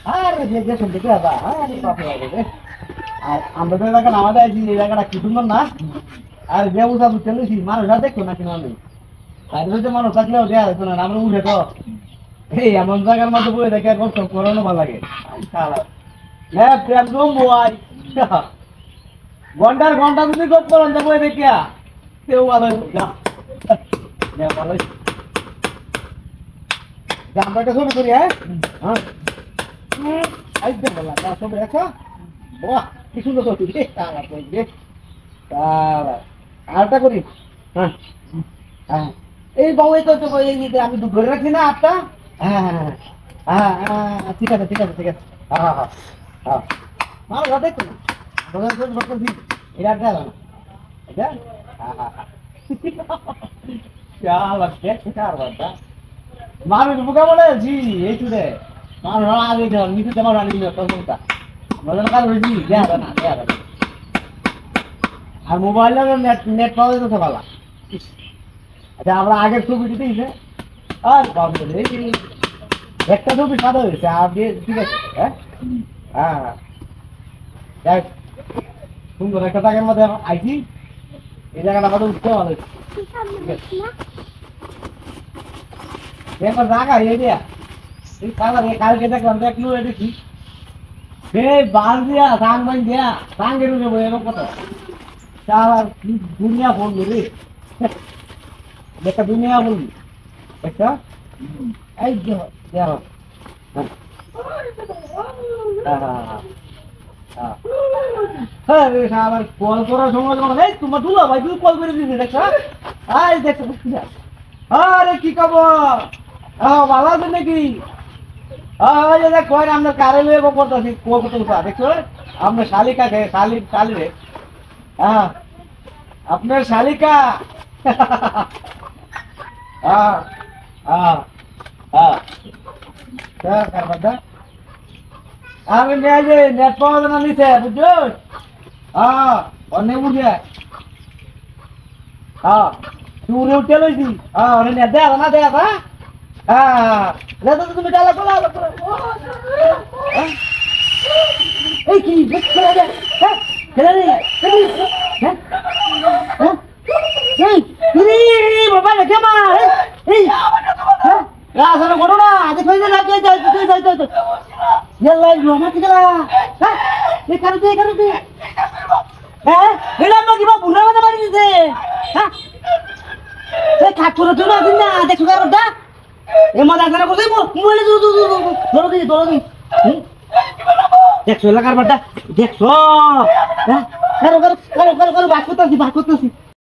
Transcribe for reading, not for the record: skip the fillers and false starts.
আরে যে শুনতে কি আবার আরে বাপরে বাপরে আর আমরা তো এলাকা নামা দেয় এই জায়গাটা কি সুন্দর না আর যে উঠা বুঝতে লইছি মানুষরা দেখতো না কিনা আমি আর যে মানুষ থাকলেও দেয়া যেত না আমরা উঠে তো এই এমন জায়গার মধ্যে বয়ে দেখে কষ্ট করানো ভালো লাগে হ্যাঁ প্রেম বই ঘন্টার ঘন্টা যদি গপ করেন তো বই দেখিয়া কেউ ভালো না ভালো আমরা একটা ছবি করি হ্যাঁ হ্যাঁ একদম বললাম তার ছবি দেখো বাহ কি সুন্দর ছবি রে তারা কই রে তারা আরটা করি হ্যাঁ হ্যাঁ এই বাবু এই তো আমি ধরে রাখি না আপটা হ্যাঁ হ্যাঁ হ্যাঁ হ্যাঁ ঠিক আছে ঠিক আছে ঠিক আছে হ্যাঁ হ্যাঁ হ্যাঁ মার ঘর দেখো না বলার জন্য বলতে দিই এটা গেল না এটা হ্যাঁ হ্যাঁ চাল আছে চার বারটা মানুষ বুকা বলে জি এই চুড়ে মানুষ আগে ধর নিচে তোমার রানি না তোমটা বলেন কাল জি দেয়া না আর মোবাইলের নেট পাওয়া যেত ভালো আচ্ছা আমরা আগের ছবিটি দিয়েছে আর বাবু রে একটা ছবি সাদা হয়েছে আর দিয়ে ঠিক আছে হ্যাঁ হ্যাঁ দেখ সুন্দর একটা জায়গার মধ্যে আইছি এই জায়গাটা আমাদের উঠতে ভালো এবার জায়গা এই দিয়া এই কালার কালকে দেখলাম দেখলু দেখি এই বাল দিয়া সাং বান দিয়া সাঙ্গের নেবো এরকম কথা চালার কি দুনিয়া বলবো রে একটা দুনিয়া বলবি একটা এই দেখো হ্যাঁ আমার কল করার সময় এই তোমার দুলা ভাই তুই কল করে দিবি দেখো আই দেখো আরে কি খবর ভালো আছে নাকি কয় আমরা কারে লয়ে করতেছি দেখছো আমরা শালিকা খে শালি রে হ্যাঁ আপনার শালিকা হ্যাঁ হ্যাঁ হ্যাঁ আমি নেট পাওয়া না নিছে বুঝছো হ্যাঁ অনেক বুঝে হ্যাঁ তুই উঠে লইছি হ্যাঁ অনেক নেট দেয়া না দেয়া হ্যাঁ তুমি ডালা করো এই কি খেলা রে হ্যাঁ খেলা রে হ্যাঁ এই বাবা রে কেমন এই হ্যাঁ রাসনা করো না দেখো যে লাগে যাই ইয়াল্লা রোমা ঠিকলা হ্যাঁ এই কারণে হ্যাঁ এলা মগি বা বুড়া মানে মারি দিছে হ্যাঁ এই কাটুরা তো না দিন না দেখো কারণটা এ মজা করে কই মোবাইলে ধরো দি দেখছো লাগার বাটা দেখছো হ্যাঁ করো বাক করতেছি